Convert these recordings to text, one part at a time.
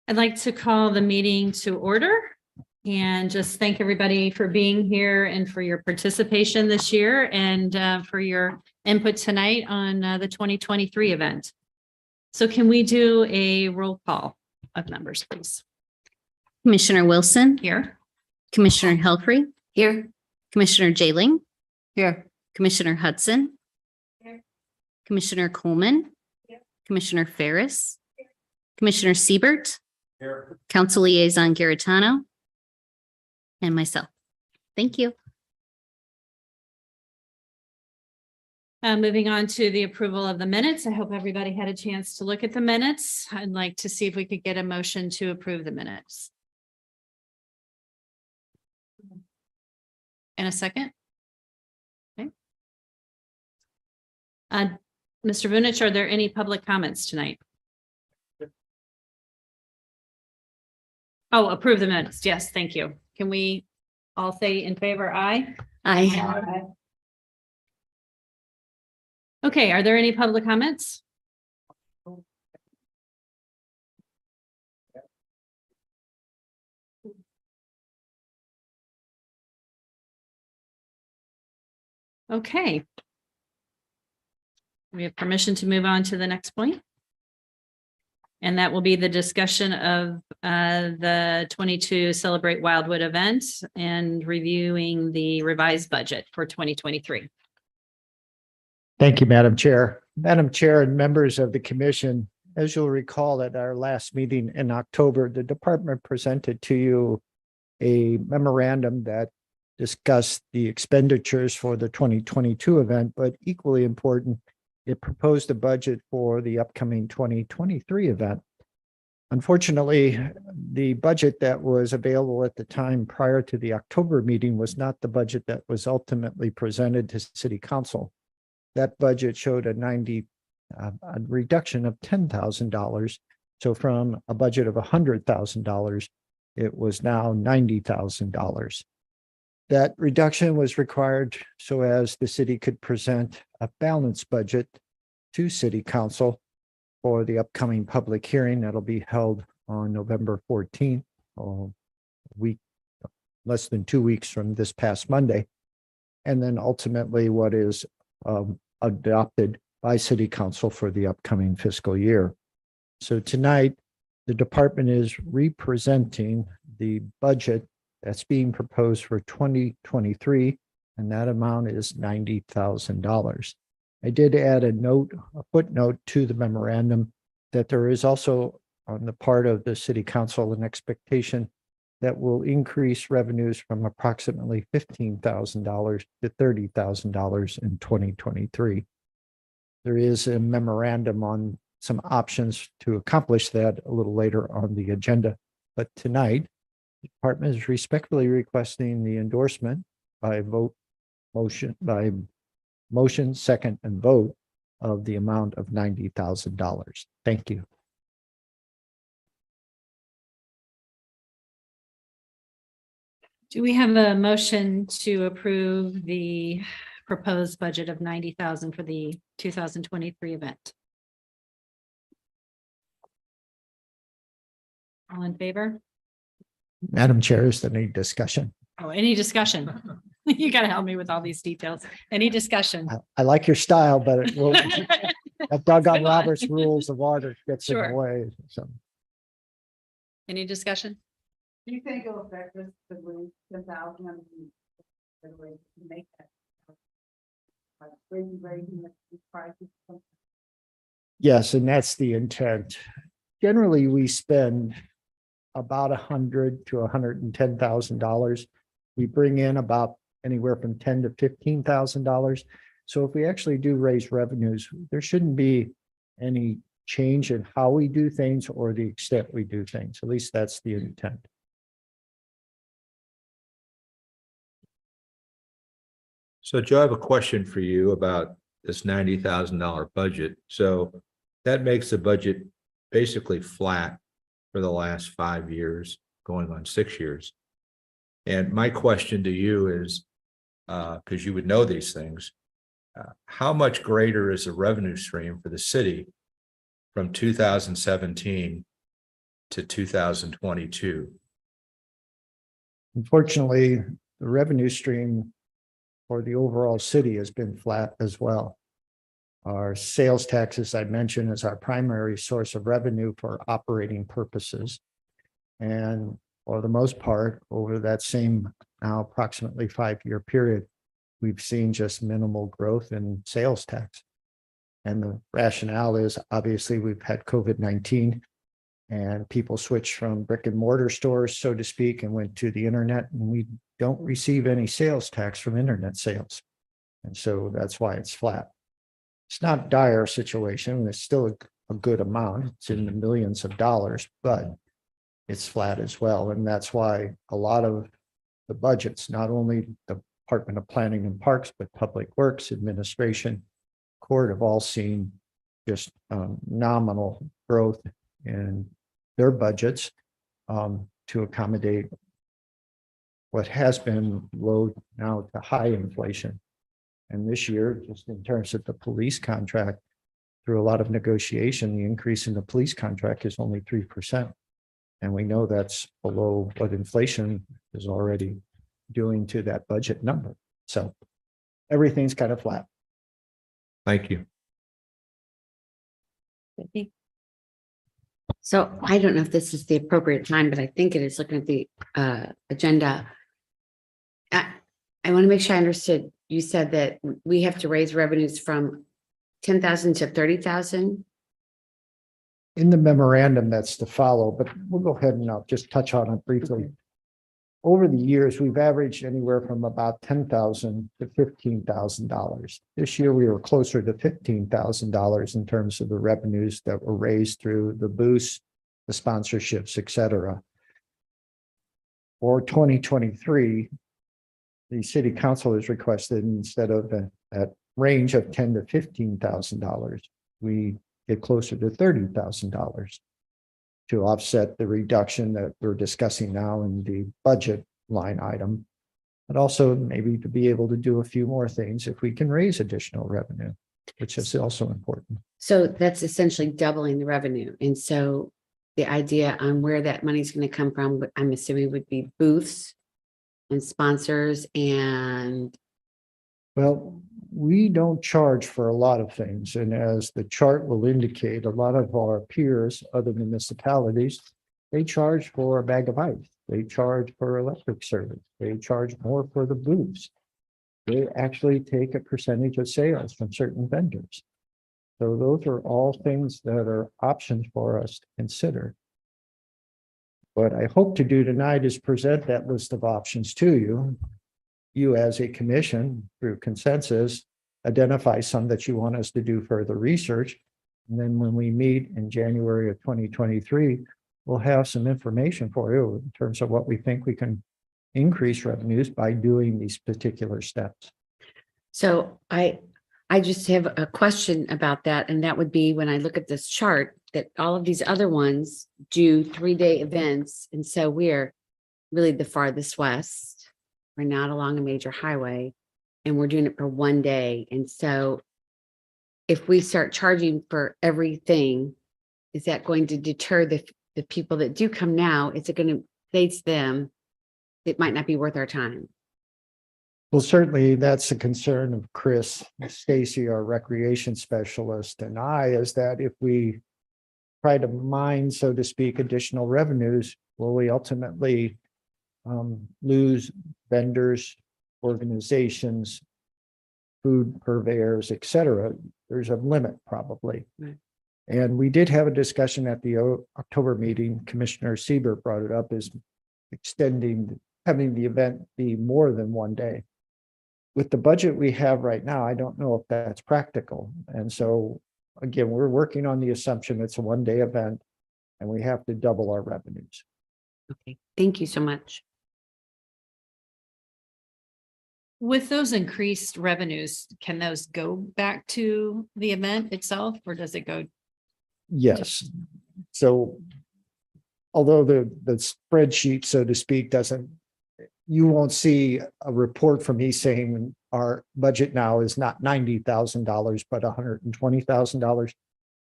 I'd like to call the meeting to order and just thank everybody for being here and for your participation this year and for your input tonight on the 2023 event. So can we do a roll call of members, please? Commissioner Wilson. Here. Commissioner Helfrey. Here. Commissioner Jailing. Here. Commissioner Hudson. Here. Commissioner Coleman. Here. Commissioner Ferris. Commissioner Siebert. Here. Council Liaison Garitano. And myself. Thank you. Moving on to the approval of the minutes. I hope everybody had a chance to look at the minutes. I'd like to see if we could get a motion to approve the minutes. In a second. Okay. Mr. Vunich, are there any public comments tonight? Oh, approve the minutes. Yes, thank you. Can we all say in favor? Aye. Aye. Okay, are there any public comments? Okay. We have permission to move on to the next point. And that will be the discussion of the 22 Celebrate Wildwood event and reviewing the revised budget for 2023. Thank you, Madam Chair. Madam Chair and members of the commission, as you'll recall at our last meeting in October, the department presented to you a memorandum that discussed the expenditures for the 2022 event, but equally important, it proposed a budget for the upcoming 2023 event. Unfortunately, the budget that was available at the time prior to the October meeting was not the budget that was ultimately presented to City Council. That budget showed a reduction of $10,000. So from a budget of $100,000, it was now $90,000. That reduction was required so as the city could present a balanced budget to City Council for the upcoming public hearing that'll be held on November 14th, less than 2 weeks from this past Monday. And then ultimately what is adopted by City Council for the upcoming fiscal year. So tonight, the department is representing the budget that's being proposed for 2023, and that amount is $90,000. I did add a footnote to the memorandum that there is also on the part of the City Council an expectation that will increase revenues from approximately $15,000 to $30,000 in 2023. There is a memorandum on some options to accomplish that a little later on the agenda, but tonight, the department is respectfully requesting the endorsement by motion, second, and vote of the amount of $90,000. Thank you. Do we have a motion to approve the proposed budget of $90,000 for the 2023 event? All in favor? Madam Chair, is there any discussion? Oh, any discussion? You got to help me with all these details. Any discussion? I like your style, but it will, that Doggone Good one. Roberts rules of order gets in Sure. the way. So Any discussion? Do you think it'll affect us to lose 10,000 and make that? Raising the prices? yes, and that's the intent. Generally, we spend about $100,000 to $110,000. We bring in about anywhere from $10,000 to $15,000. So if we actually do raise revenues, there shouldn't be any change in how we do things or the extent we do things. At least that's the intent. So Joe, I have a question for you about this $90,000 budget. So that makes the budget basically flat for the last 5 years, going on 6 years. And my question to you is, because you would know these things, how much greater is the revenue stream for the city from 2017 to 2022? Unfortunately, the revenue stream for the overall city has been flat as well. Our sales tax, as I mentioned, is our primary source of revenue for operating purposes. And for the most part, over that same now approximately 5-year period, we've seen just minimal growth in sales tax. And the rationale is obviously we've had COVID-19 and people switched from brick and mortar stores, so to speak, and went to the internet, and we don't receive any sales tax from internet sales. And so that's why it's flat. It's not a dire situation. It's still a good amount. It's in the millions of dollars, but it's flat as well. And that's why a lot of the budgets, not only the Department of Planning and Parks, but Public Works, Administration, Court have all seen just nominal growth in their budgets to accommodate what has been low now to high inflation. And this year, just in terms of the police contract, through a lot of negotiation, the increase in the police contract is only 3%. And we know that's below what inflation is already doing to that budget number. So everything's kind of flat. Thank you. So I don't know if this is the appropriate time, but I think it is looking at the agenda. I want to make sure I understood. You said that we have to raise revenues from 10,000 to 30,000. In the memorandum that's to follow, but we'll go ahead and I'll just touch on it briefly. Over the years, we've averaged anywhere from about $10,000 to $15,000. This year, we were closer to $15,000 in terms of the revenues that were raised through the boosts, the sponsorships, et cetera. For 2023, the city council has requested, instead of that range of $10,000 to $15,000, we get closer to $30,000 to offset the reduction that we're discussing now in the budget line item, but also maybe to be able to do a few more things if we can raise additional revenue, which is also important. So that's essentially doubling the revenue. And so the idea on where that money is going to come from, I'm assuming would be booths and sponsors and. Well, we don't charge for a lot of things. And as the chart will indicate, a lot of our peers, other municipalities, they charge for a bag of ice. They charge for electric service. They charge more for the booths. They actually take a percentage of sales from certain vendors. So those are all things that are options for us to consider. What I hope to do tonight is present that list of options to you. You as a commission, through consensus, identify some that you want us to do further research. And then when we meet in January of 2023, we'll have some information for you in terms of what we think we can increase revenues by doing these particular steps. So I just have a question about that. And that would be when I look at this chart, that all of these other ones do 3-day events. And so we're really the farthest west. We're not along a major highway and we're doing it for 1 day. And so if we start charging for everything, is that going to deter the people that do come now? Is it going to say to them, it might not be worth our time? Well, certainly that's a concern of Chris, Stacy, our recreation specialist, and I, is that if we try to mine, so to speak, additional revenues, will we ultimately lose vendors, organizations, food purveyors, et cetera? There's a limit probably. Right. And we did have a discussion at the October meeting. Commissioner Sieber brought it up, is extending, having the event be more than 1 day. With the budget we have right now, I don't know if that's practical. And so again, we're working on the assumption it's a 1 day event and we have to double our revenues. Okay, thank you so much. With those increased revenues, can those go back to the event itself, or does it go? Yes. So although the spreadsheet, so to speak, doesn't, you won't see a report from me saying our budget now is not $90,000, but $120,000.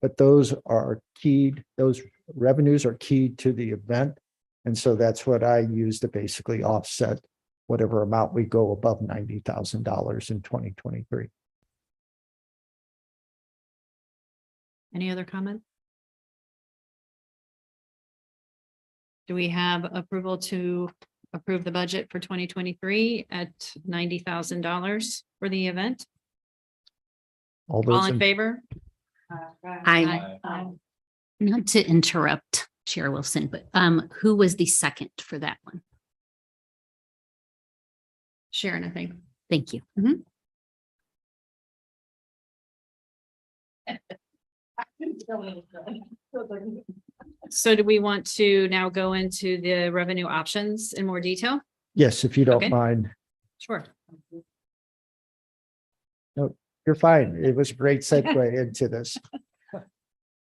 but those are keyed, those revenues are keyed to the event. And so that's what I use to basically offset whatever amount we go above $90,000 in 2023. Any other comment? Do we have approval to approve the budget for 2023 at $90,000 for the event? All All those in in favor? I, Not to interrupt Chair Wilson, but who was the second for that one? Sharon, I think. Thank you. So do we want to now go into the revenue options in more detail? Yes, if you don't Okay. mind. Sure. You're fine. It was a great segue into this.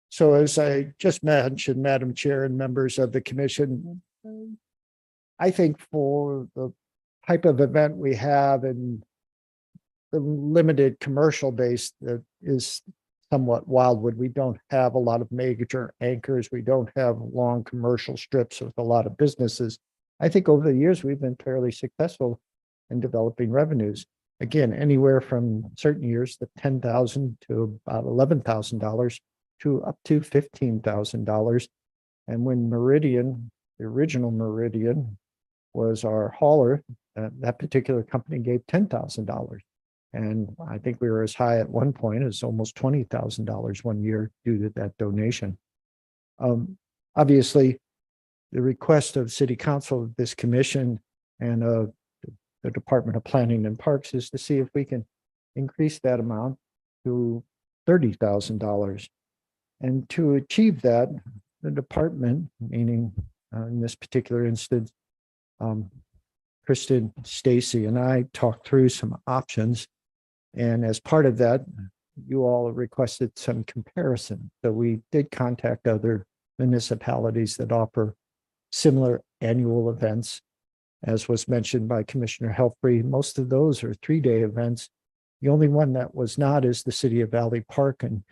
So as I just mentioned, Madam Chair and members of the commission, I think for the type of event we have and the limited commercial base that is somewhat Wildwood, we don't have a lot of major anchors. We don't have long commercial strips with a lot of businesses. I think over the years, we've been fairly successful in developing revenues. Again, anywhere from certain years, the $10,000 to about $11,000 to up to $15,000. And when Meridian, the original Meridian, was our hauler, that particular company gave $10,000. And I think we were as high at one point as almost $20,000 one year due to that donation. Obviously, the request of City Council, this commission, and the Department of Planning and Parks is to see if we can increase that amount to $30,000. And to achieve that, the department, meaning in this particular instance, Kristen, Stacy, and I talked through some options. And as part of that, you all requested some comparison. So we did contact other municipalities that offer similar annual events. As was mentioned by Commissioner Helfrey, most of those are 3-day events. The only one that was not is the City of Valley Park, and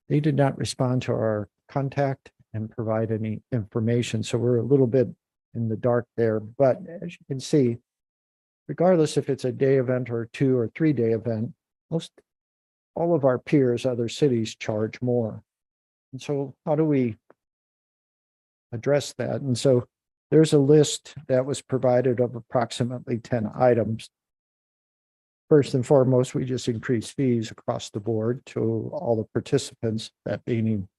they did not respond to our contact and provide any information. So we're a little bit in the dark there. But as you can see, regardless if it's a day event or a 2 or 3-day event, all of our peers, other cities, charge more. And so how do we address that? And so there's a list that was provided of approximately 10 items. First and foremost, we just increase fees across the board to all the participants, that meaning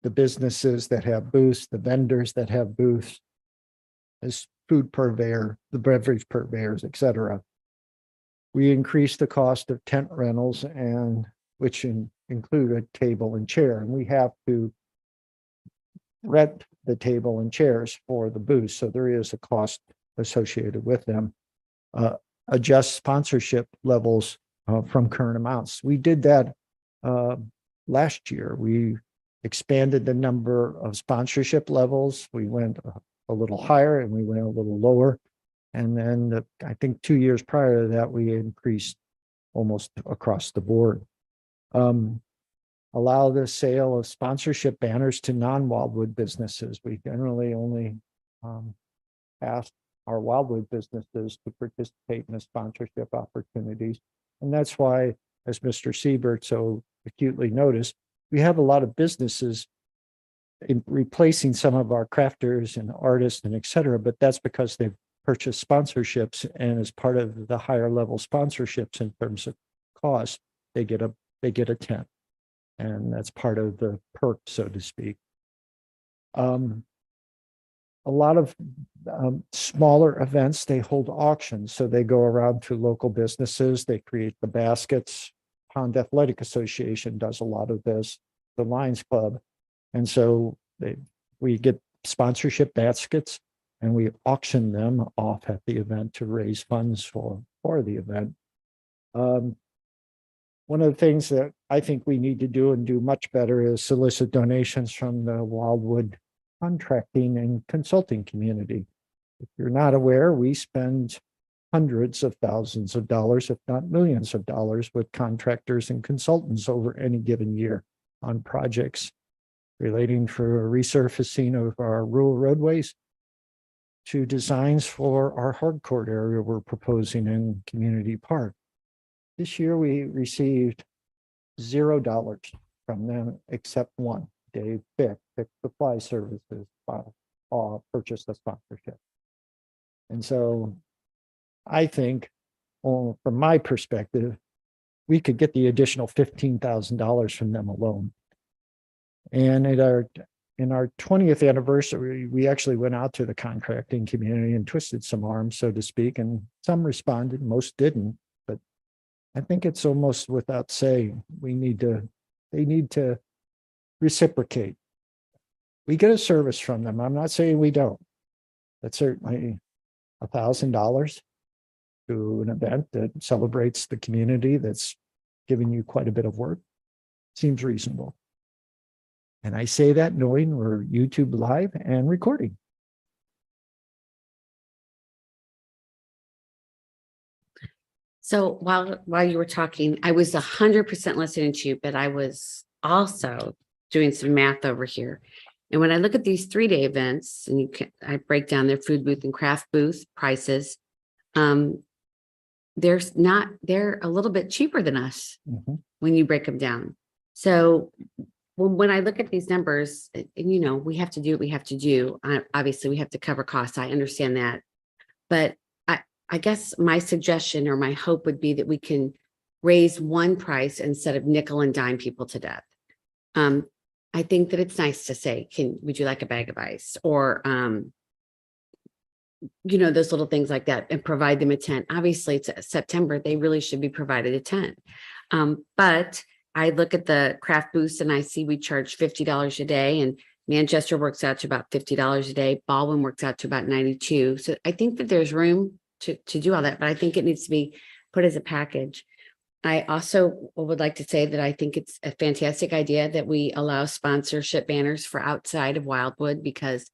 the businesses that have booths, the vendors that have booths, as food purveyor, the beverage purveyors, et cetera. We increased the cost of tent rentals, and which include a table and chair, and we have to rent the table and chairs for the booth. So there is a cost associated with them. Adjust sponsorship levels from current amounts. We did that last year. We expanded the number of sponsorship levels. We went a little higher and we went a little lower. And then I think 2 years prior to that, we increased almost across the board. Allow the sale of sponsorship banners to non-Wildwood businesses. We generally only ask our Wildwood businesses to participate in the sponsorship opportunities. And that's why, as Mr. Siebert so acutely noticed, we have a lot of businesses in replacing some of our crafters and artists and et cetera, but that's because they've purchased sponsorships, and as part of the higher level sponsorships in terms of cost, they get a tent. And that's part of the perk, so to speak. A lot of smaller events, they hold auctions. So they go around to local businesses, they create the baskets. Pond Athletic Association does a lot of this, the Lions Club. And so we get sponsorship baskets and we auction them off at the event to raise funds for the event. One of the things that I think we need to do and do much better is solicit donations from the Wildwood contracting and consulting community. If you're not aware, we spend hundreds of thousands of dollars, if not millions of dollars, with contractors and consultants over any given year. on projects relating for resurfacing of our rural roadways to designs for our hardcourt area we're proposing in Community Park. This year, we received $0 from them except one. Dave Fick Supply Services, purchased a sponsorship. And so I think, well, from my perspective, we could get the additional $15,000 from them alone. And in our 20th anniversary, we actually went out to the contracting community and twisted some arms, so to speak, and some responded, most didn't. But I think it's almost without saying, they need to reciprocate. We get a service from them. I'm not saying we don't. That's certainly $1,000 to an event that celebrates the community that's giving you quite a bit of work. Seems reasonable. And I say that knowing we're YouTube live and recording. So while you were talking, I was 100% listening to you, but I was also doing some math over here. And when I look at these 3-day events, and I break down their food booth and craft booth prices, they're a little bit cheaper than us when you break them down. So when I look at these numbers, and we have to do what we have to do. Obviously, we have to cover costs. I understand that. But I guess my suggestion or my hope would be that we can raise one price instead of nickel and dime people to death. I think that it's nice to say, would you like a bag of ice? Or, those little things like that, and provide them a tent. Obviously, it's September. They really should be provided a tent. But I look at the craft booths and I see we charge $50 a day, and Manchester works out to about $50 a day. Baldwin works out to about $92. So I think that there's room to do all that, but I think it needs to be put as a package. I also would like to say that I think it's a fantastic idea that we allow sponsorship banners for outside of Wildwood, because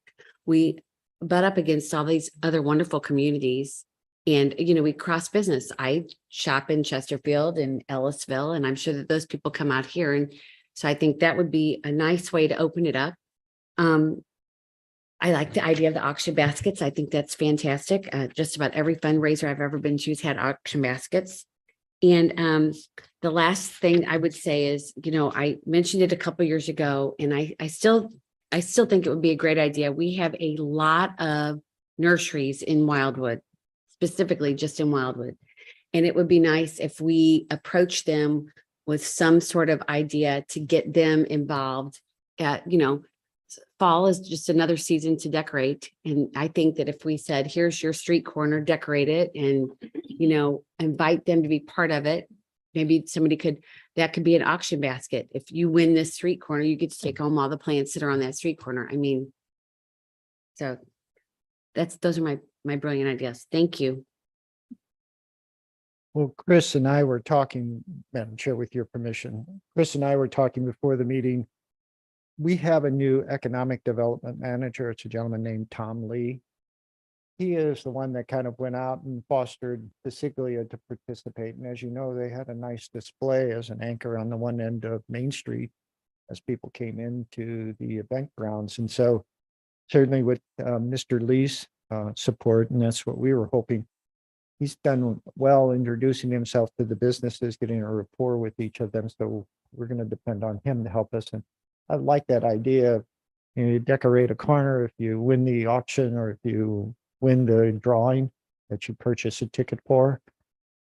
we butt up against all these other wonderful communities. And, we cross business. I shop in Chesterfield and Ellisville, and I'm sure that those people come out here. And so I think that would be a nice way to open it up. I like the idea of the auction baskets. I think that's fantastic. Just about every fundraiser I've ever been to has had auction baskets. And the last thing I would say is, I mentioned it a couple years ago, and I still think it would be a great idea. We have a lot of nurseries in Wildwood, specifically just in Wildwood. And it would be nice if we approach them with some sort of idea to get them involved. Fall is just another season to decorate. And I think that if we said, here's your street corner, decorate it, and, invite them to be part of it, maybe that could be an auction basket. If you win this street corner, you get to take home all the plants that are on that street corner. So those are my brilliant ideas. Thank you. Well, Chris and I were talking, Madam Chair, with your permission. Chris and I were talking before the meeting. We have a new economic development manager. It's a gentleman named Tom Lee. He is the one that kind of went out and fostered Pasiglia to participate. And as you know, they had a nice display as an anchor on the one end of Main Street as people came into the event grounds. And so certainly with Mr. Lee's support, and that's what we were hoping. He's done well introducing himself to the businesses, getting a rapport with each of them. So we're going to depend on him to help us. And I like that idea. You decorate a corner if you win the auction, or if you win the drawing that you purchase a ticket for.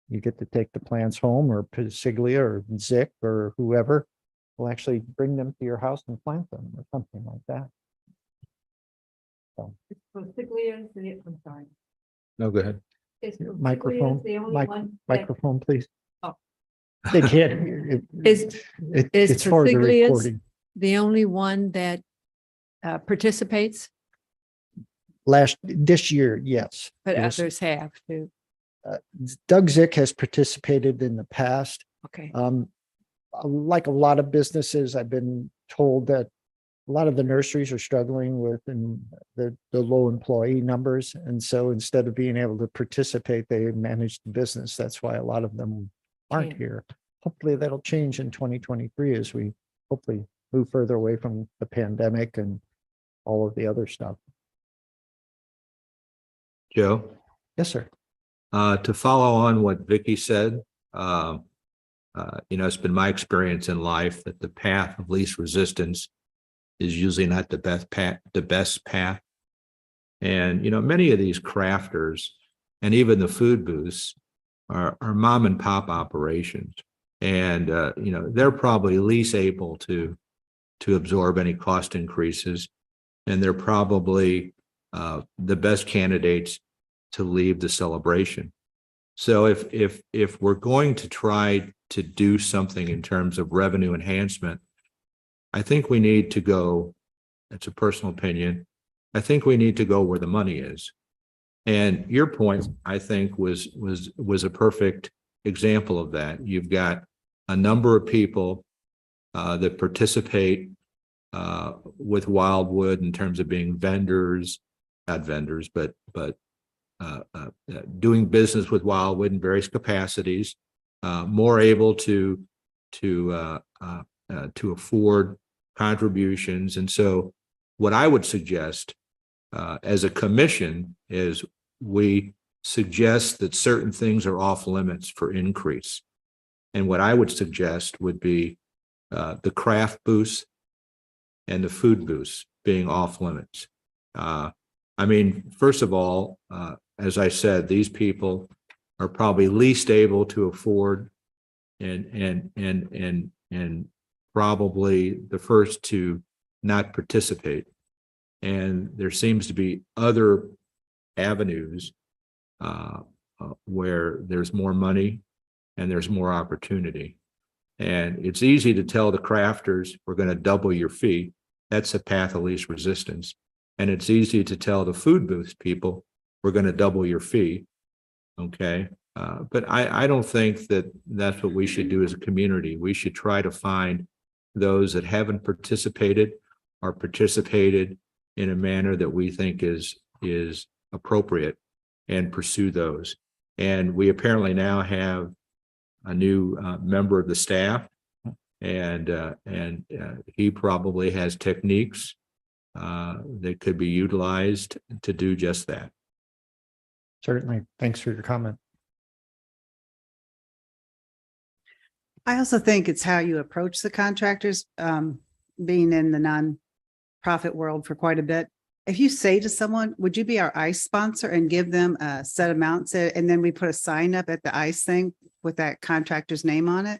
You get to take the plants home, or Pasiglia or Zick or whoever will actually bring them to your house and plant them, or something like that. So, I'm sorry. No, go ahead. Microphone, The only one that- microphone, please. Oh. They can't hear you. Is It's for the Pasiglia's recording. the only one that participates, This year, yes. but Yes. others have too? Doug Zick has participated in the past. Okay. Like a lot of businesses, I've been told that a lot of the nurseries are struggling with the low employee numbers. And so instead of being able to participate, they manage the business. That's why a lot of them aren't Can't. here. Hopefully that'll change in 2023 as we hopefully move further away from the pandemic and all of the other stuff. Joe, Yes, sir. to follow on what Vicky said, it's been my experience in life that the path of least resistance is usually not the best path. And, many of these crafters and even the food booths are mom and pop operations. And, they're probably least able to absorb any cost increases. And they're probably the best candidates to leave the celebration. So if we're going to try to do something in terms of revenue enhancement, I think we need to go, it's a personal opinion, I think we need to go where the money is. And your point, I think, was a perfect example of that. You've got a number of people that participate with Wildwood in terms of being vendors, not vendors, but doing business with Wildwood in various capacities, more able to afford contributions. And so what I would suggest as a commission is we suggest that certain things are off limits for increase. And what I would suggest would be the craft booths and the food booths being off limits. First of all, as I said, these people are probably least able to afford and probably the first to not participate. And there seems to be other avenues where there's more money and there's more opportunity. And it's easy to tell the crafters, we're going to double your fee. That's the path of least resistance. And it's easy to tell the food booths people, we're going to double your fee. Okay. But I don't think that that's what we should do as a community. We should try to find those that haven't participated or participated in a manner that we think is appropriate and pursue those. And we apparently now have a new member of the staff, and he probably has techniques that could be utilized to do just that. Certainly. Thanks for your comment. I also think it's how you approach the contractors, being in the nonprofit world for quite a bit. If you say to someone, would you be our ICE sponsor, and give them a set amount, and then we put a sign up at the ICE thing with that contractor's name on it?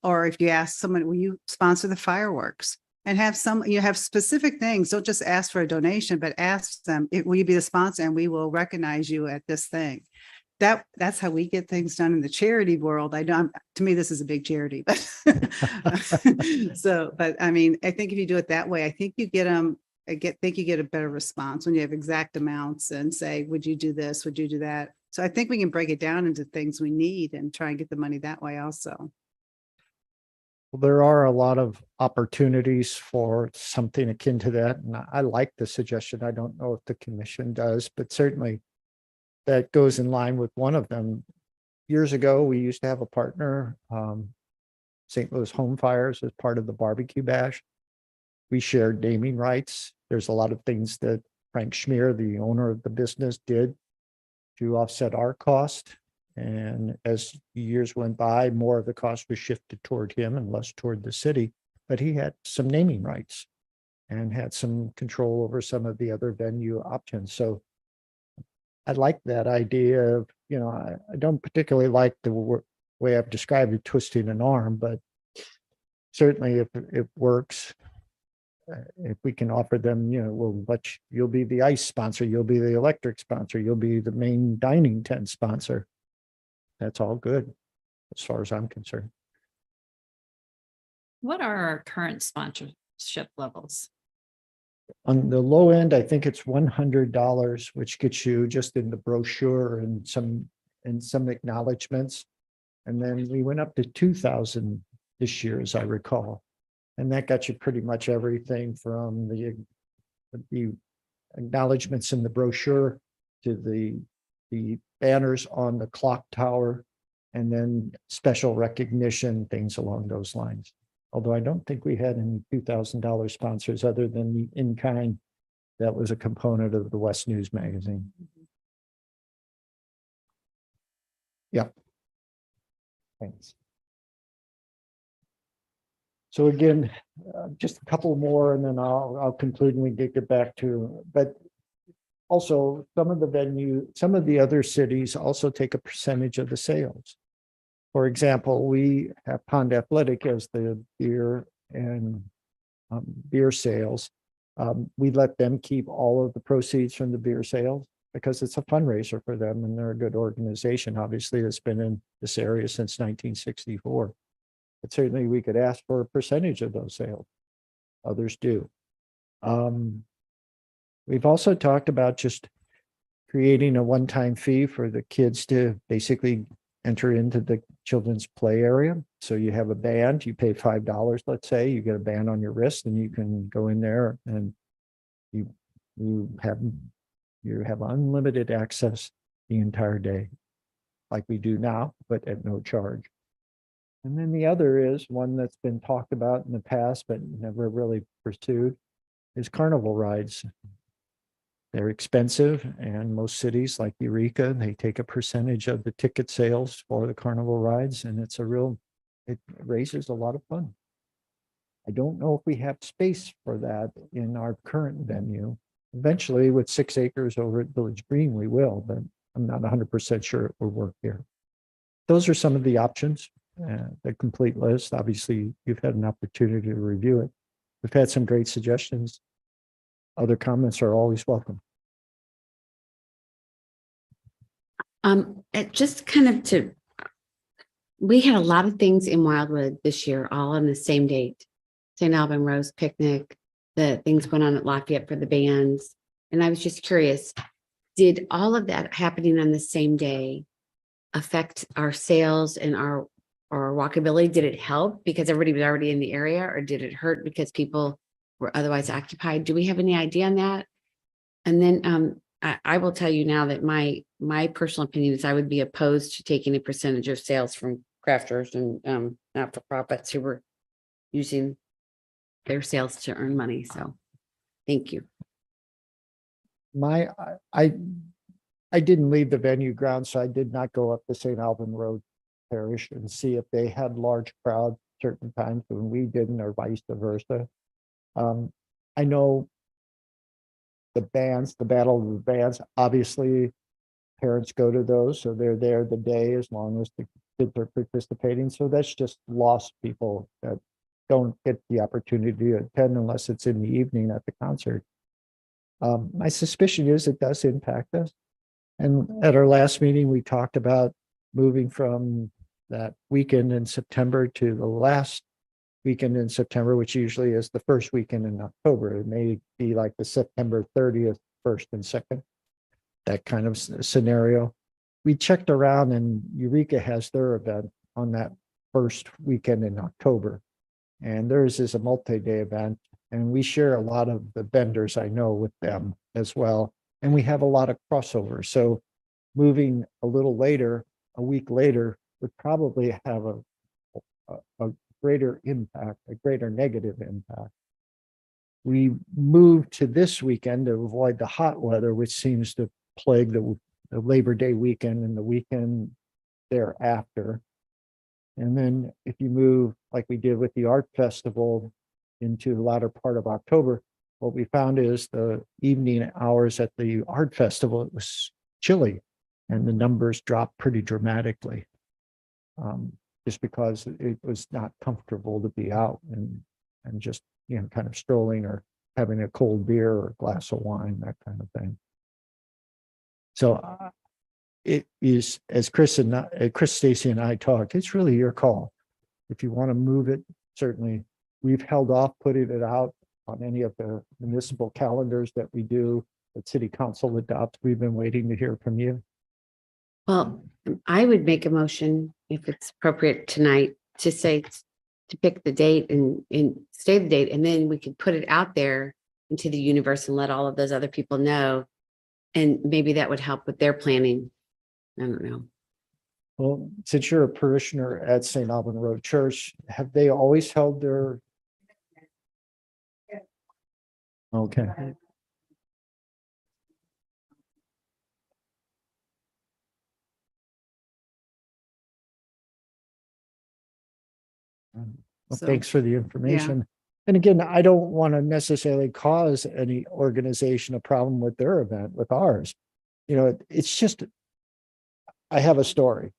Or if you ask someone, will you sponsor the fireworks? And you have specific things. Don't just ask for a donation, but ask them, will you be the sponsor, and we will recognize you at this thing. That's how we get things done in the charity world. To me, this is a big charity, but but I think if you do it that way, I think you get you get a better response when you have exact amounts and say, would you do this? Would you do that? So I think we can break it down into things we need and try and get the money that way also. Well, there are a lot of opportunities for something akin to that. And I like the suggestion. I don't know if the commission does, but certainly that goes in line with one of them. Years ago, we used to have a partner, St. Louis Home Fires, as part of the barbecue bash. We shared naming rights. There's a lot of things that Frank Schmier, the owner of the business, did to offset our cost. And as years went by, more of the cost was shifted toward him and less toward the city. But he had some naming rights and had some control over some of the other venue options. So I like that idea of, I don't particularly like the way I've described it, twisting an arm, but certainly if it works, if we can offer them, you'll be the ice sponsor, you'll be the electric sponsor, you'll be the main dining tent sponsor. That's all good as far as I'm concerned. What are our current sponsorship levels? On the low end, I think it's $100, which gets you just in the brochure and some acknowledgements. And then we went up to 2,000 this year, as I recall. And that got you pretty much everything from the acknowledgements in the brochure to the banners on the clock tower, and then special recognition, things along those lines. although I don't think we had any $2,000 sponsors other than the in-kind that was a component of the West News magazine. Yep. Thanks. So again, just a couple more and then I'll conclude and we can get back to, but also some of the other cities also take a percentage of the sales. For example, we have Pond Athletic as the beer and beer sales. We let them keep all of the proceeds from the beer sales because it's a fundraiser for them and they're a good organization. Obviously, that's been in this area since 1964. But certainly we could ask for a percentage of those sales. Others do. We've also talked about just creating a one-time fee for the kids to basically enter into the children's play area. So you have a band, you pay $5, let's say, you get a band on your wrist and you can go in there and you have unlimited access the entire day, like we do now, but at no charge. And then the other is one that's been talked about in the past, but never really pursued, is carnival rides. They're expensive, and most cities like Eureka, they take a percentage of the ticket sales for the carnival rides, and it raises a lot of fun. I don't know if we have space for that in our current venue. Eventually, with 6 acres over at Village Green, we will, but I'm not 100% sure it will work here. Those are some of the options. The complete list. Obviously, you've had an opportunity to review it. We've had some great suggestions. Other comments are always welcome. Just kind of we had a lot of things in Wildwood this year, all on the same date. St. Alban Rose picnic, the things went on at Lafayette for the bands. And I was just curious, did all of that happening on the same day affect our sales and our walkability? Did it help because everybody was already in the area, or did it hurt because people were otherwise occupied? Do we have any idea on that? And then I will tell you now that my personal opinion is I would be opposed to taking a percentage of sales from crafters and not-for-profits who were using their sales to earn money. So thank you. I didn't leave the venue ground, so I did not go up the St. Alban Road Parish and see if they had large crowds certain times when we didn't, or vice versa. I know the bands, the Battle of the Bands, obviously parents go to those, so they're there the day as long as the kids are participating. So that's just lost people that don't get the opportunity to attend unless it's in the evening at the concert. My suspicion is it does impact us. And at our last meeting, we talked about moving from that weekend in September to the last weekend in September, which usually is the first weekend in October. It may be like the September 30th, 1st and 2nd, that kind of scenario. We checked around and Eureka has their event on that first weekend in October. And theirs is a multi-day event. And we share a lot of the vendors I know with them as well. And we have a lot of crossover. So moving a little later, a week later, would probably have a greater impact, a greater negative impact. We moved to this weekend to avoid the hot weather, which seems to plague the Labor Day weekend and the weekend thereafter. And then if you move, like we did with the art festival, into the latter part of October, what we found is the evening hours at the art festival, it was chilly and the numbers dropped pretty dramatically. Just because it was not comfortable to be out and just, kind of strolling or having a cold beer or a glass of wine, that kind of thing. So it is, as Chris Stacy and I talked, it's really your call. If you want to move it, certainly. We've held off putting it out on any of the municipal calendars that we do, that city council adopts. We've been waiting to hear from you. Well, I would make a motion, if it's appropriate tonight, to say, to pick the date and stay the date, and then we could put it out there into the universe and let all of those other people know. And maybe that would help with their planning. I don't know. Well, since you're a parishioner at St. Alban Road Church, have they always held their? Okay. Well, So- thanks for the information. And again, I don't want to necessarily cause any organization a problem with their event, with ours. You know, it's just, I have a story.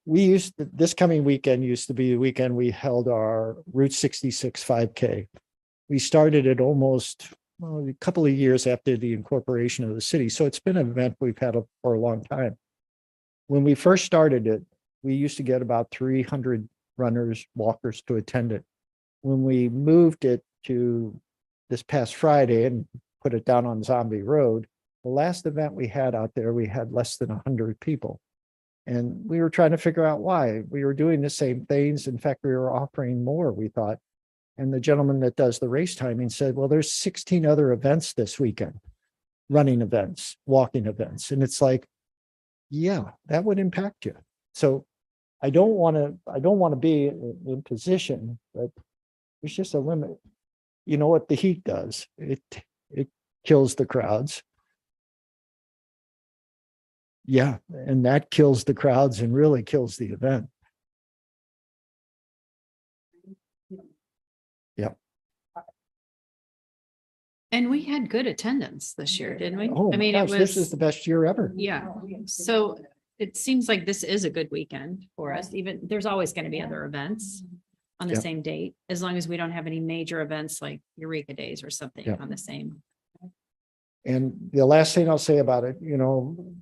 This coming weekend used to be the weekend we held our Route 66 5K. We started it almost a couple of years after the incorporation of the city. So it's been an event we've had for a long time. When we first started it, we used to get about 300 runners, walkers to attend it. When we moved it to this past Friday and put it down on Zombie Road, the last event we had out there, we had less than 100 people. And we were trying to figure out why. We were doing the same things. In fact, we were offering more, we thought. And the gentleman that does the race timing said, well, there's 16 other events this weekend, running events, walking events. And it's like, yeah, that would impact you. So I don't want to be in position, but there's just a limit. You know what the heat does? It kills the crowds. Yeah, and that kills the crowds and really kills the event. Yep. And we had good attendance this year, didn't we? Oh I my mean, gosh, this is the best year ever. Yeah, so it seems like this is a good weekend for us. Even, there's always going to be other events on the Yep. same date, as long as we don't have any major events like Eureka Days or something Yep. on the same. And the last thing I'll say about it, you know,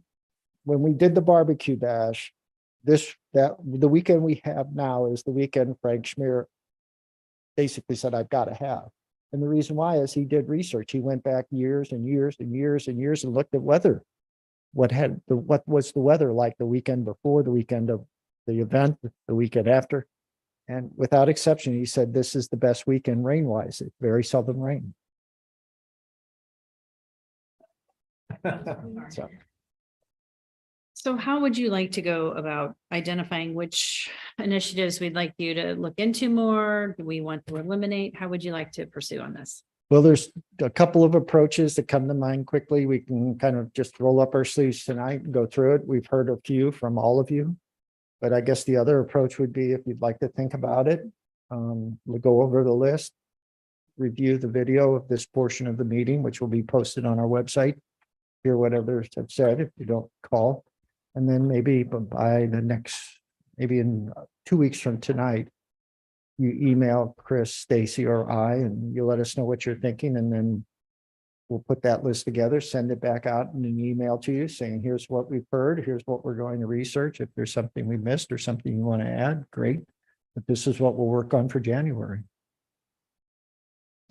when we did the barbecue bash, the weekend we have now is the weekend Frank Schmier basically said, I've got to have. And the reason why is he did research. He went back years and years and years and years and looked at weather. What was the weather like the weekend before, the weekend of the event, the weekend after? And without exception, he said, this is the best weekend rain-wise. It very seldom rain. So, So how would you like to go about identifying which initiatives we'd like you to look into more? Do we want to eliminate? How would you like to pursue on this? well, there's a couple of approaches that come to mind quickly. We can kind of just roll up our sleeves tonight and go through it. We've heard a few from all of you. But I guess the other approach would be, if you'd like to think about it, we'll go over the list, review the video of this portion of the meeting, which will be posted on our website, hear what others have said if you don't call. And then maybe by the next, maybe in 2 weeks from tonight, you email Chris, Stacy, or I, and you let us know what you're thinking, and then we'll put that list together, send it back out in an email to you saying, here's what we've heard, here's what we're going to research. If there's something we missed or something you want to add, great. But this is what we'll work on for January.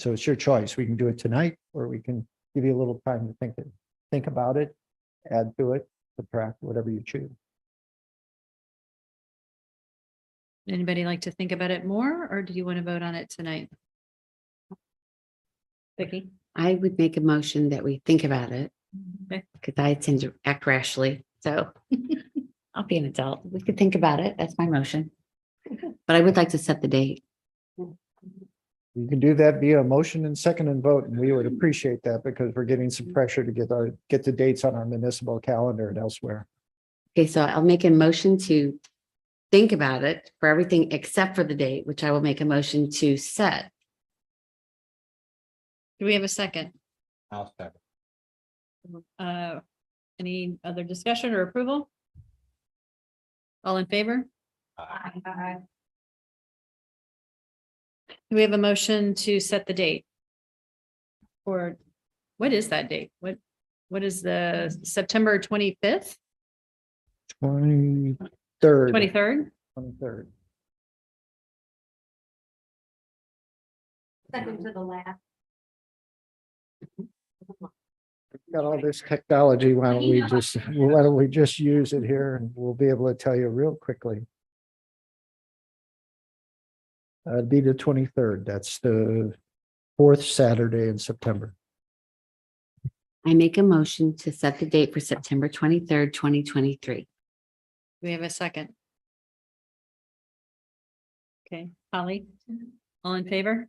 So it's your choice. We can do it tonight, or we can give you a little time to think about it, add to it, subtract, whatever you choose. Anybody like to think about it more, or do you want to vote on it tonight? Vicky? I would make a motion that we think about it Okay. because I tend to act rashly. So I'll be an adult. We could think about it. That's my motion. But I would like to set the date. You can do that via motion and second and vote, and we would appreciate that because we're getting some pressure to get the dates on our municipal calendar and elsewhere. Okay, so I'll make a motion to think about it for everything except for the date, which I will make a motion to set. Do we have a second? I'll second. Any other discussion or approval? All in favor? Do we have a motion to set the date? Or what is that date? What is the September 25th, 23rd. 23rd? 23rd. Second to the last. Got all this technology. Why don't we just use it here and we'll be able to tell you real quickly. It'd be the 23rd. That's the fourth Saturday in September. I make a motion to set the date for September 23rd, 2023. we have a second? Okay, Holly, all in favor?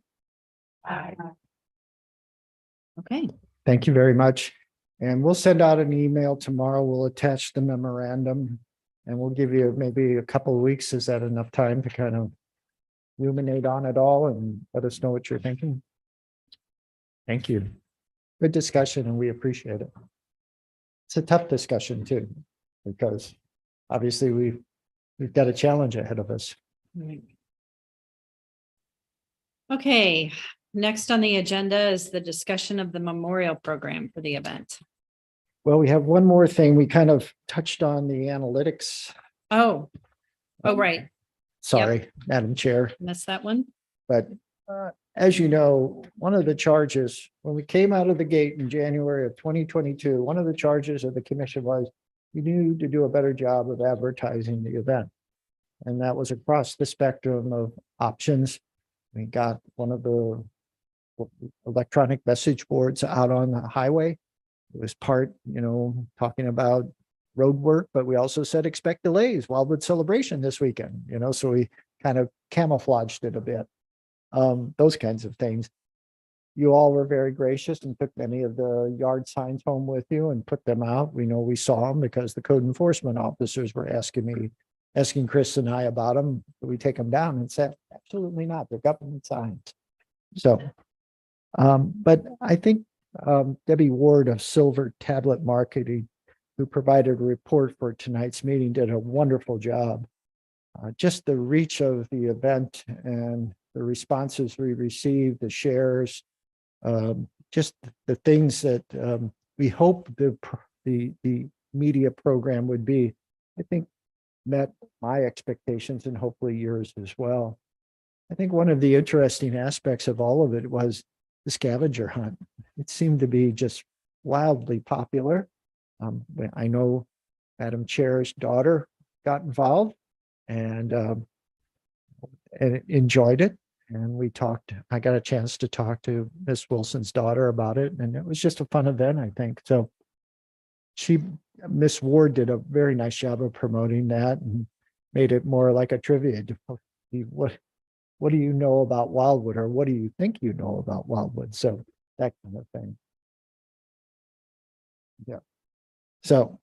Okay, Thank you very much. And we'll send out an email tomorrow. We'll attach the memorandum. And we'll give you maybe a couple of weeks. Is that enough time to kind of ruminate on it all and let us know what you're thinking? Thank you. Good discussion and we appreciate it. It's a tough discussion too, because obviously we've got a challenge ahead of us. okay. Next on the agenda is the discussion of the memorial program for the event. Well, we have one more thing. We kind of touched on the analytics. Oh, right, Sorry, Madam Chair. missed that one. But as you know, one of the charges, when we came out of the gate in January of 2022, one of the charges of the commission was you need to do a better job of advertising the event. And that was across the spectrum of options. We got one of the electronic message boards out on the highway. It was part, talking about road work, but we also said expect delays, Wildwood celebration this weekend, so we kind of camouflaged it a bit. Those kinds of things. You all were very gracious and took many of the yard signs home with you and put them out. We know we saw them because the code enforcement officers were asking Chris and I about them. We take them down and said, absolutely not. They're government signs. So, but I think Debbie Ward of Silver Tablet Marketing, who provided a report for tonight's meeting, did a wonderful job. Just the reach of the event and the responses we received, the shares, just the things that we hope the media program would be, I think met my expectations and hopefully yours as well. I think one of the interesting aspects of all of it was the scavenger hunt. It seemed to be just wildly popular. I know Madam Chair's daughter got involved and enjoyed it. And I got a chance to talk to Miss Wilson's daughter about it. And it was just a fun event, I think. So Miss Ward did a very nice job of promoting that and made it more like a trivia. What do you know about Wildwood, or what do you think you know about Wildwood? So that kind of thing. Yeah. So,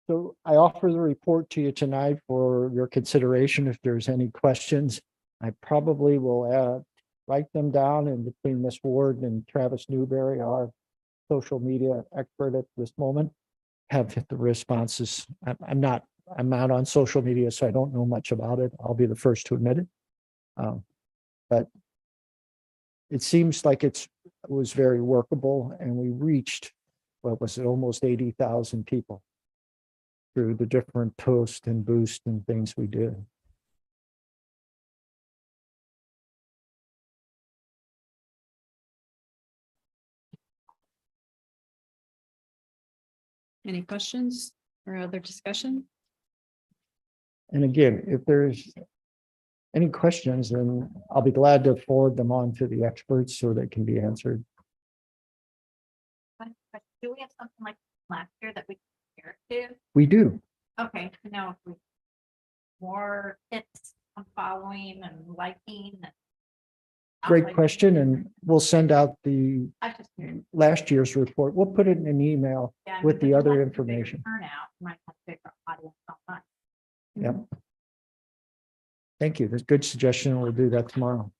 so I offer the report to you tonight for your consideration. If there's any questions, I probably will write them down, and between Miss Ward and Travis Newberry, our social media expert at this moment, have the responses. I'm not on social media, so I don't know much about it. I'll be the first to admit it. But it seems like it was very workable, and we reached, what was it, almost 80,000 people through the different posts and boosts and things we did. Any questions or other discussion? And again, if there's any questions, then I'll be glad to forward them on to the experts so they can be answered. Do we have something like last year that we compare it to? We do. Okay, to know if we more hits on following and liking. And Great question. And we'll send out the I just, yeah, last year's report. We'll put it in an email I mean, with the if other you want a bigger information. Turnout, you might have bigger audience online. Yep. Thank you. That's a good suggestion. We'll do that tomorrow.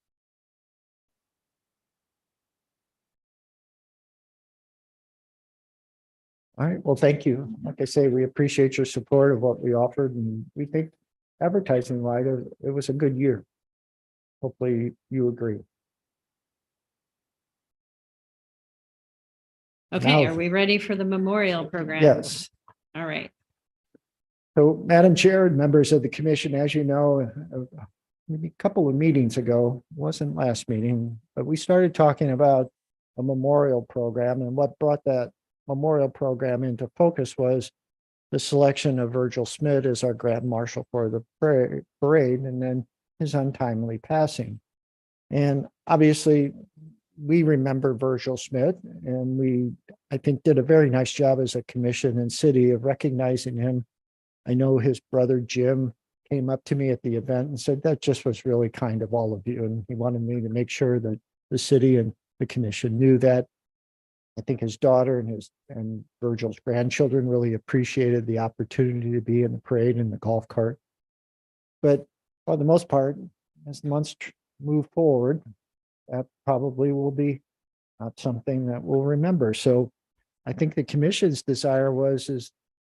All right. Well, thank you. Like I say, we appreciate your support of what we offered, and we think advertising wise, it was a good year. Hopefully you agree. Okay, Now- are we ready for the memorial program? Yes. All right. So, Madam Chair and members of the commission, as you know, maybe a couple of meetings ago, wasn't last meeting, but we started talking about a memorial program, and what brought that memorial program into focus was the selection of Virgil Smith as our Grand Marshal for the parade, and then his untimely passing. And obviously, we remember Virgil Smith, and we, I think, did a very nice job as a commission and city of recognizing him. I know his brother Jim came up to me at the event and said that just was really kind of all of you, and he wanted me to make sure that the city and the commission knew that. I think his daughter and Virgil's grandchildren really appreciated the opportunity to be in the parade in the golf cart. But for the most part, as the months move forward, that probably will be not something that we'll remember. So I think the commission's desire is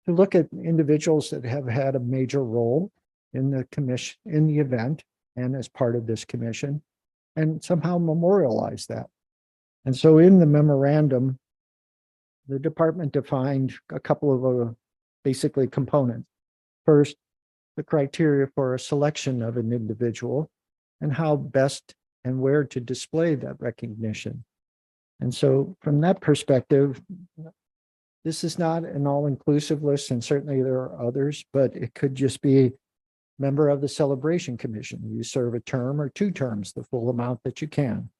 to look at individuals that have had a major role in the commission, in the event, and as part of this commission, and somehow memorialize that. And so in the memorandum, the department defined a couple of basically components. First, the criteria for a selection of an individual and how best and where to display that recognition. And so from that perspective, this is not an all-inclusive list, and certainly there are others, but it could just be member of the celebration commission. You serve a term or 2 terms, the full amount that you can.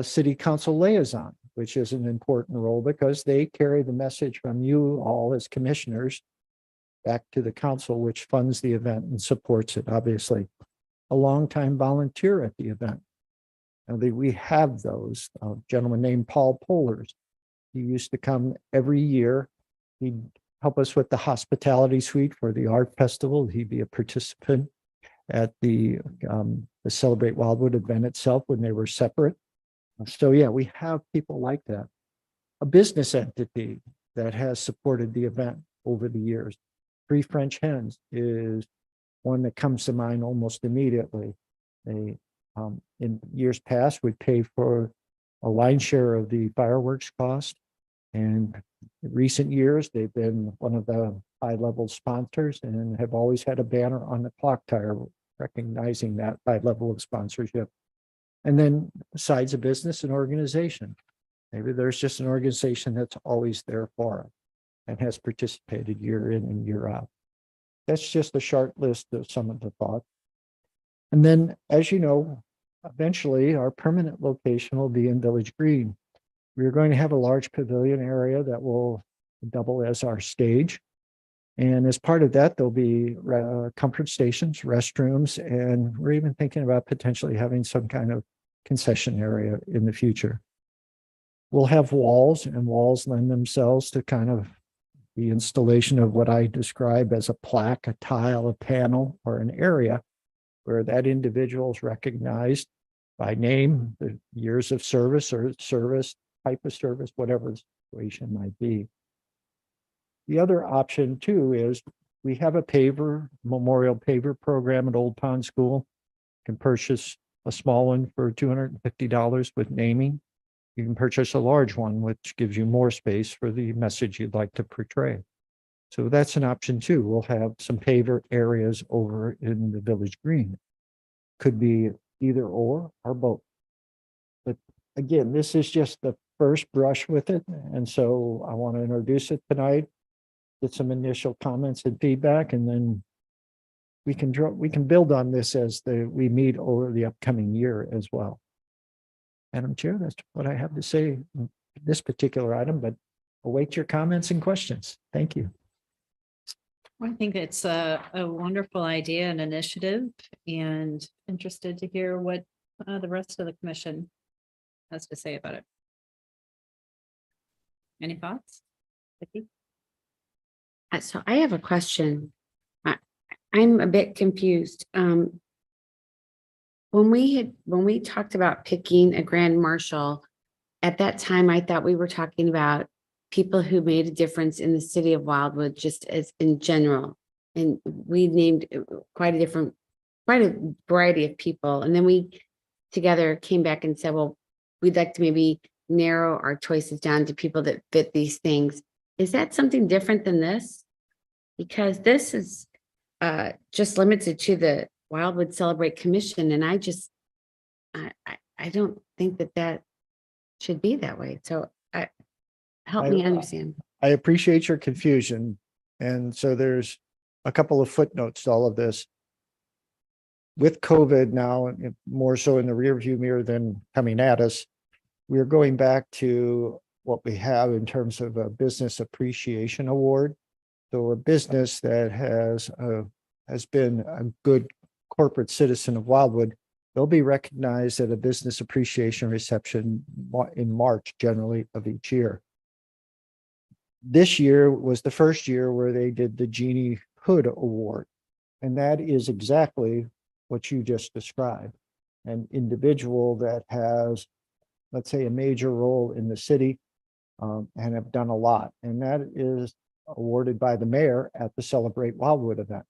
City council liaison, which is an important role because they carry the message from you all as commissioners back to the council, which funds the event and supports it, obviously. A longtime volunteer at the event. Now, we have those. A gentleman named Paul Pollers. He used to come every year. He'd help us with the hospitality suite for the art festival. He'd be a participant at the Celebrate Wildwood event itself when they were separate. So yeah, we have people like that. A business entity that has supported the event over the years. Free French Hens is one that comes to mind almost immediately. They, in years past, would pay for a lion's share of the fireworks cost. And in recent years, they've been one of the high-level sponsors and have always had a banner on the clock tower recognizing that high level of sponsorship. And then besides a business and organization, maybe there's just an organization that's always there for it and has participated year in and year out. That's just a short list of some of the thoughts. And then, as you know, eventually our permanent location will be in Village Green. We're going to have a large pavilion area that will double as our stage. And as part of that, there'll be comfort stations, restrooms, and we're even thinking about potentially having some kind of concession area in the future. We'll have walls, and walls lend themselves to kind of the installation of what I describe as a plaque, a tile, a panel, or an area where that individual is recognized by name, the years of service or service, type of service, whatever the situation might be. The other option too is we have a paver, memorial paver program at Old Pond School. You can purchase a small one for $250 with naming. You can purchase a large one, which gives you more space for the message you'd like to portray. So that's an option too. We'll have some paver areas over in the Village Green. Could be either or both. But again, this is just the first brush with it. And so I want to introduce it tonight, get some initial comments and feedback, and then we can build on this as we meet over the upcoming year as well. Madam Chair, that's what I have to say on this particular item, but await your comments and questions. Thank you. I think it's a wonderful idea and initiative, and interested to hear what the rest of the commission has to say about it. Any thoughts? Vicki? So I have a question. I'm a bit confused. When we talked about picking a grand marshal, at that time, I thought we were talking about people who made a difference in the city of Wildwood, just as in general. And we named quite a variety of people. And then we together came back and said, well, we'd like to maybe narrow our choices down to people that fit these things. Is that something different than this? Because this is just limited to the Wildwood Celebrate Commission. And I don't think that should be that way. So help me understand. I appreciate your confusion. And so there's a couple of footnotes to all of this. With COVID now, more so in the rearview mirror than coming at us, we're going back to what we have in terms of a business appreciation award. So a business that has been a good corporate citizen of Wildwood, they'll be recognized at a business appreciation reception in March generally of each year. This year was the first year where they did the Jeannie Hood Award. And that is exactly what you just described. An individual that has, let's say, a major role in the city and have done a lot. And that is awarded by the mayor at the Celebrate Wildwood event.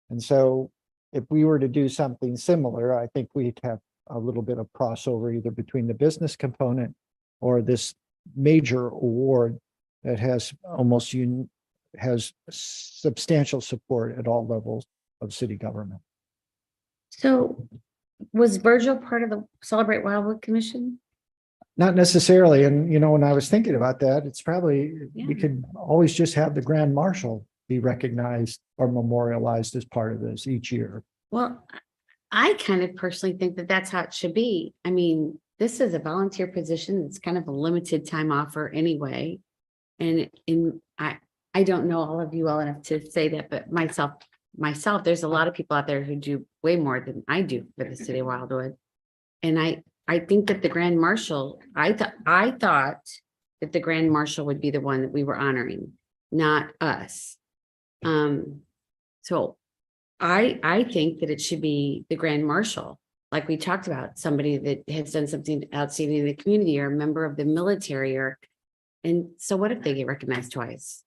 And so if we were to do something similar, I think we'd have a little bit of crossover either between the business component or this major award that has has substantial support at all levels of city government. So was Virgil part of the Celebrate Wildwood Commission? Not necessarily. And, you know, when I was thinking about that, it's probably, Yeah. we could always just have the Grand Marshal be recognized or memorialized as part of this each year. Well, I kind of personally think that that's how it should be. I mean, this is a volunteer position. It's kind of a limited time offer anyway. And I don't know all of you well enough to say that, but myself, there's a lot of people out there who do way more than I do for the city of Wildwood. And I think that the Grand Marshal, I thought that the Grand Marshal would be the one that we were honoring, not us. So I think that it should be the Grand Marshal, like we talked about, somebody that has done something outstanding in the community or a member of the military and so what if they get recognized twice?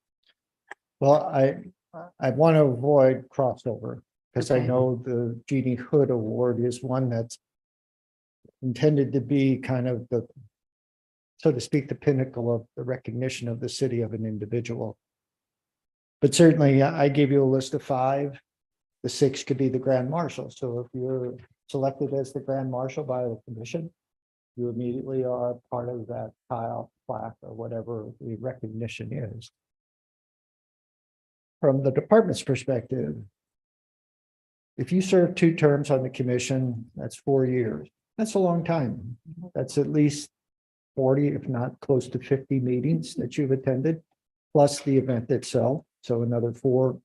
Well, I want to avoid crossover because I Okay. know the Jeannie Hood Award is one that's intended to be kind of the, so to speak, the pinnacle of the recognition of the city of an individual. But certainly I gave you a list of 5. The 6th could be the Grand Marshal. So if you're selected as the Grand Marshal by the commission, you immediately are part of that tile, plaque, or whatever the recognition is. From the department's perspective, if you serve 2 terms on the commission, that's 4 years. That's a long time. That's at least 40, if not close to 50 meetings that you've attended, plus the event itself. So another 4.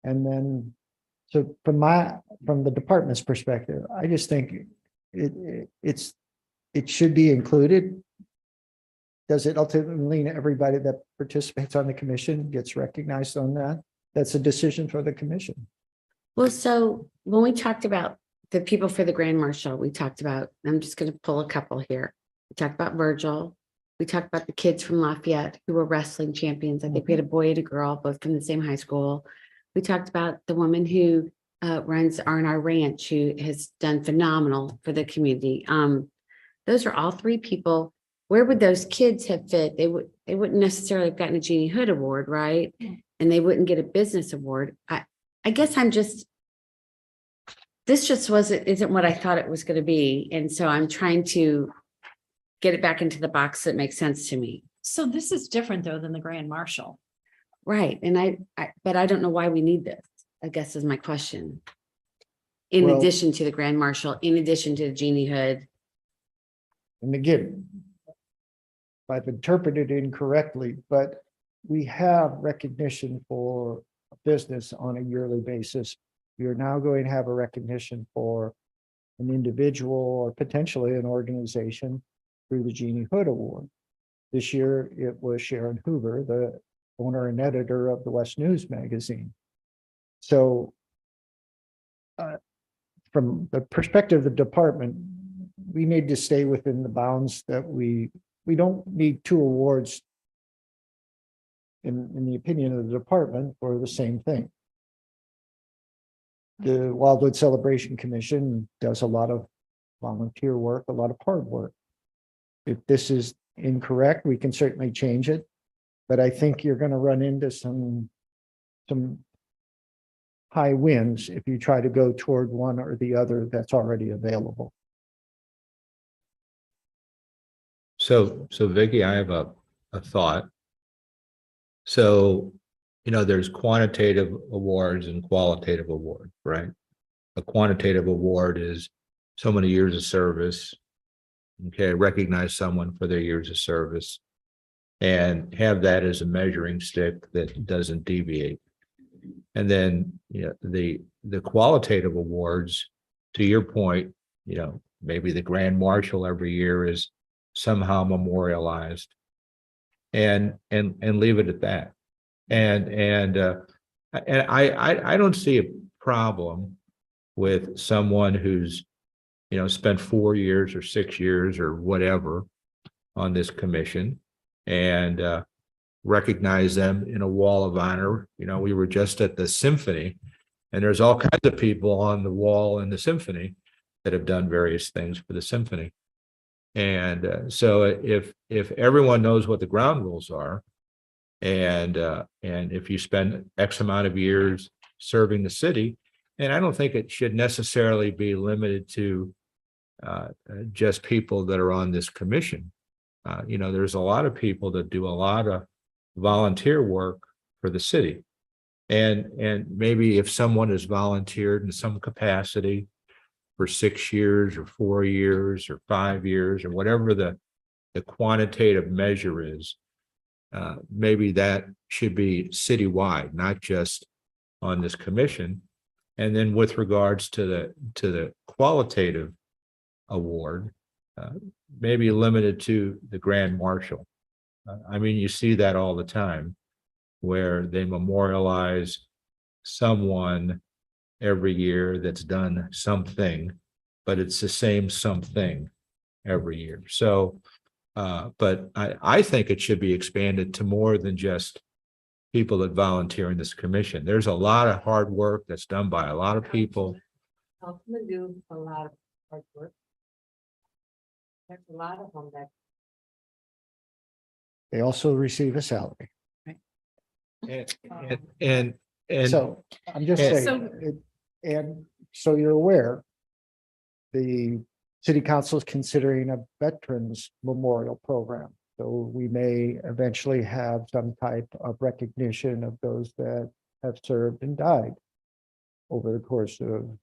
And then, so from the department's perspective, I just think it should be included. Does it ultimately mean everybody that participates on the commission gets recognized on that? That's a decision for the commission. Well, so when we talked about the people for the Grand Marshal, we talked about, I'm just going to pull a couple here. We talked about Virgil. We talked about the kids from Lafayette who were wrestling champions. I think we had a boy and a girl, both from the same high school. We talked about the woman who runs R&R Ranch, who has done phenomenal for the community. Those are all 3 people. Where would those kids have fit? They wouldn't necessarily have gotten a Jeannie Hood Award, right? And they wouldn't get a business award. I guess this just isn't what I thought it was going to be. And so I'm trying to get it back into the box that makes sense to me. So this is different though than the Grand Marshal. Right. And but I don't know why we need this, I guess is my question. In Well- addition to the Grand Marshal, in addition to the Jeannie Hood. And again, I've interpreted it incorrectly, but we have recognition for a business on a yearly basis. You're now going to have a recognition for an individual or potentially an organization through the Jeannie Hood Award. This year, it was Sharon Hoover, the owner and editor of the West News magazine. So from the perspective of the department, we need to stay within the bounds that we don't need 2 awards in the opinion of the department for the same thing. The Wildwood Celebration Commission does a lot of volunteer work, a lot of hard work. If this is incorrect, we can certainly change it, but I think you're going to run into some high winds if you try to go toward one or the other that's already available. So Vicky, I have a thought. So, there's quantitative awards and qualitative awards, right? A quantitative award is so many years of service, Okay, recognize someone for their years of service and have that as a measuring stick that doesn't deviate. And then, the qualitative awards, to your point, maybe the grand marshal every year is somehow memorialized and leave it at that. And I don't see a problem with someone who's, spent 4 years or 6 years or whatever on this commission and recognize them in a wall of honor. We were just at the symphony and there's all kinds of people on the wall in the symphony that have done various things for the symphony. And so if everyone knows what the ground rules are, and if you spend X amount of years serving the city, and I don't think it should necessarily be limited to just people that are on this commission. There's a lot of people that do a lot of volunteer work for the city. And maybe if someone has volunteered in some capacity for 6 years or 4 years or 5 years or whatever the quantitative measure is, maybe that should be citywide, not just on this commission. And then with regards to the qualitative award, maybe limited to the grand marshal. I mean, you see that all the time where they memorialize someone every year that's done something, but it's the same something every year. So, but I think it should be expanded to more than just people that volunteer in this commission. There's a lot of hard work that's done by a lot of people. Councilmen do a lot of hard work. There's a lot of them that. They also receive a salary. And So I'm just and- saying, and so you're aware, the city council is considering a veterans memorial program. So we may eventually have some type of recognition of those that have served and died over the course of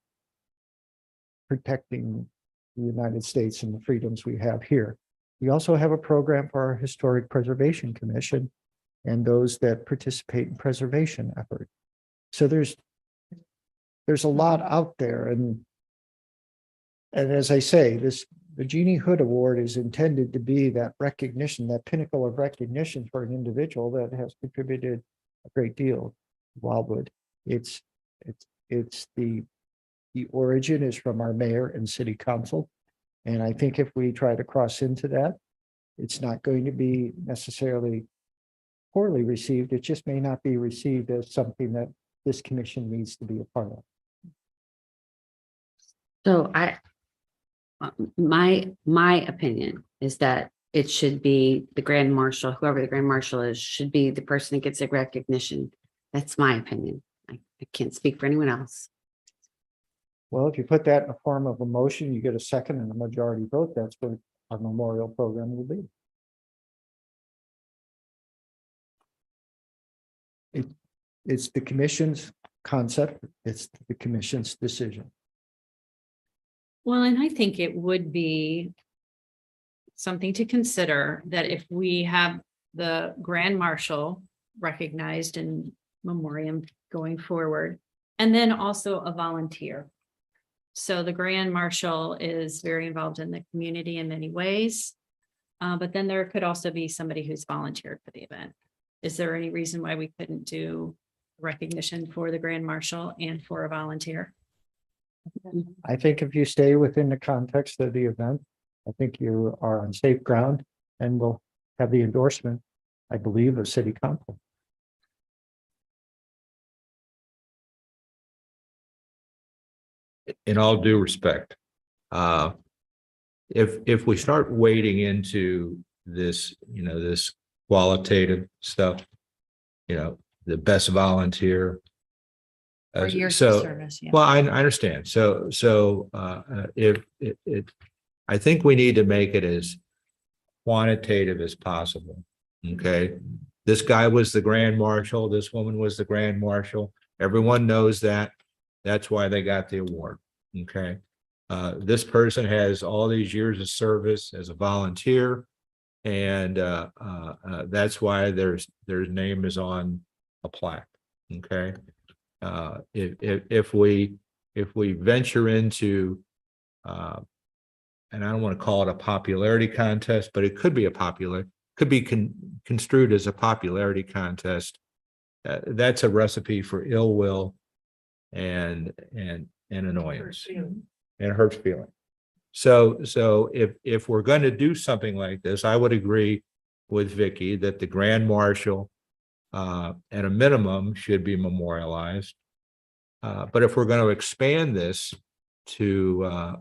protecting the United States and the freedoms we have here. We also have a program for our Historic Preservation Commission and those that participate in preservation effort. So there's a lot out there, and as I say, the Jeannie Hood Award is intended to be that recognition, that pinnacle of recognition for an individual that has contributed a great deal to Wildwood. It's the origin is from our mayor and city council. And I think if we try to cross into that, it's not going to be necessarily poorly received. It just may not be received as something that this commission needs to be a part of. So my opinion is that it should be the grand marshal, whoever the grand marshal is, should be the person that gets a recognition. That's my opinion. I can't speak for anyone else. Well, if you put that in the form of a motion, you get a second and a majority vote, that's what our memorial program will be. It's the commission's concept, it's the commission's decision. Well, and I think it would be something to consider that if we have the grand marshal recognized in memoriam going forward, and then also a volunteer. So the grand marshal is very involved in the community in many ways. But then there could also be somebody who's volunteered for the event. Is there any reason why we couldn't do recognition for the grand marshal and for a volunteer? I think if you stay within the context of the event, I think you are on safe ground and will have the endorsement, I believe, of city council. in all due respect, if we start wading into this, this qualitative stuff, the best volunteer. For years of service, yeah. Well, I understand. So if I think we need to make it as quantitative as possible. Okay. This guy was the grand marshal. This woman was the grand marshal. Everyone knows that. That's why they got the award. Okay. This person has all these years of service as a volunteer. And that's why their name is on a plaque. Okay. If we venture into and I don't want to call it a popularity contest, but it could be could be construed as a popularity contest. That's a recipe for ill will and annoyance and hurts feeling. So if we're going to do something like this, I would agree with Vicky that the Grand Marshal at a minimum should be memorialized. But if we're going to expand this to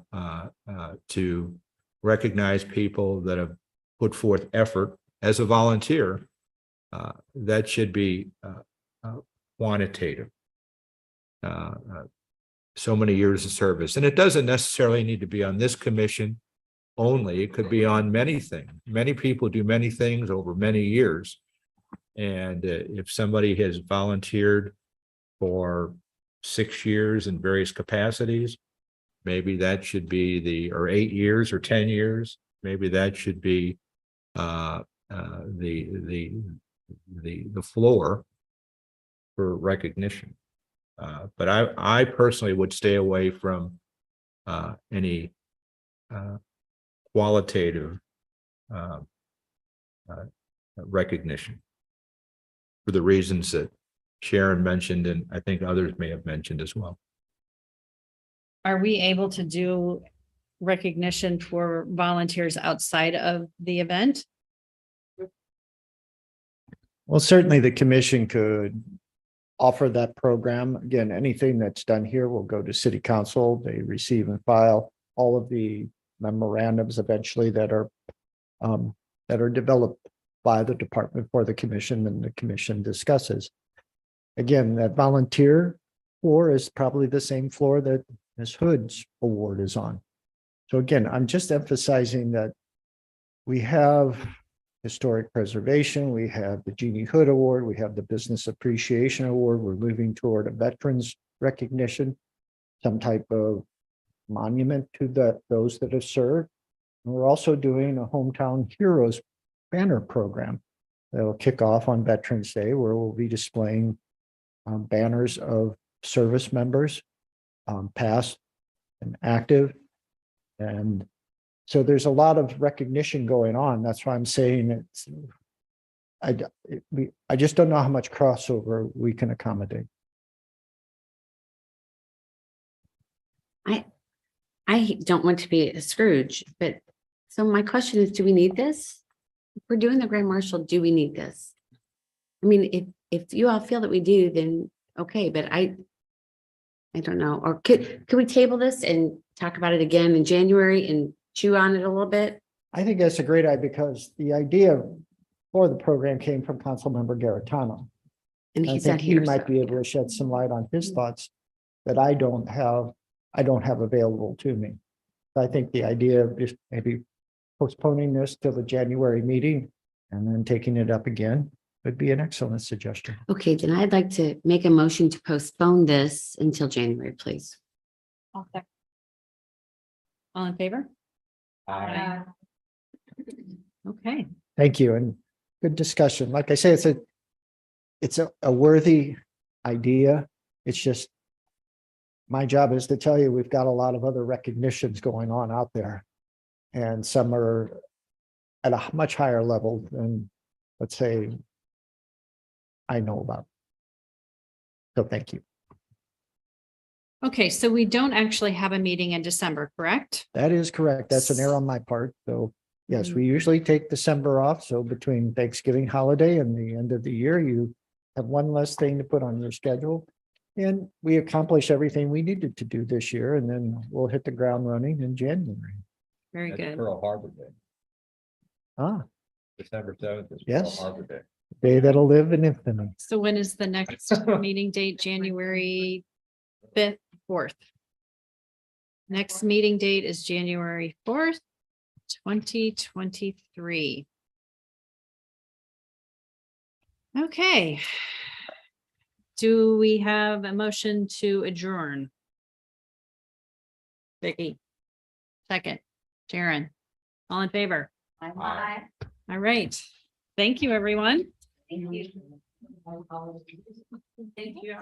recognize people that have put forth effort as a volunteer, that should be quantitative. So many years of service, and it doesn't necessarily need to be on this commission only. It could be on many things. Many people do many things over many years, and if somebody has volunteered for 6 years in various capacities, maybe that should be or 8 years or 10 years. Maybe that should be the floor for recognition. But I personally would stay away from any qualitative recognition for the reasons that Sharon mentioned, and I think others may have mentioned as well. Are we able to do recognition for volunteers outside of the event? Well, certainly the commission could offer that program. Again, anything that's done here will go to city council. They receive and file all of the memorandums eventually that are developed by the department for the commission, and the commission discusses. Again, that volunteer floor is probably the same floor that Ms. Hood's award is on. So again, I'm just emphasizing that we have historic preservation, we have the Jeannie Hood Award, we have the Business Appreciation Award. We're moving toward a veterans recognition, some type of monument to those that have served. And we're also doing a Hometown Heroes banner program that will kick off on Veterans Day, where we'll be displaying banners of service members, past and active. And so there's a lot of recognition going on. That's why I'm saying I just don't know how much crossover we can accommodate. I don't want to be a Scrooge, but so my question is, do we need this? If we're doing the Grand Marshal, do we need this? I mean, if you all feel that we do, then okay, but I don't know. Or could we table this and talk about it again in January and chew on it a little bit? I think that's a great idea, because the idea for the program came from Councilmember Garitano. And I he's think not he here. might so, be able yeah. to shed some light on his thoughts that I don't have available to me. I think the idea of just maybe postponing this till the January meeting and then taking it up again would be an excellent suggestion. Okay, then I'd like to make a motion to postpone this until January, please. All in favor? Okay. Thank you, and good discussion. Like I say, it's a worthy idea. It's just my job is to tell you we've got a lot of other recognitions going on out there, and some are at a much higher level than, let's say, I know about. So thank you. Okay, so we don't actually have a meeting in December, correct? That is correct. That's an error on my part. So yes, we usually take December off. So between Thanksgiving holiday and the end of the year, you have one less thing to put on your schedule. And we accomplish everything we needed to do this year, and then we'll hit the ground running in January. Very That's good. Pearl Harbor Day. Ah, December 7th is Pearl Yes. Harbor Day. day that'll live in infamy. So when is the next meeting date? January 5th, 4th. Next meeting date is January 4th, 2023. Okay. Do we have a motion to adjourn? Vicky, Second, Sharon. All in favor? Aye. All right. Thank you, everyone. Thank you. Thank you.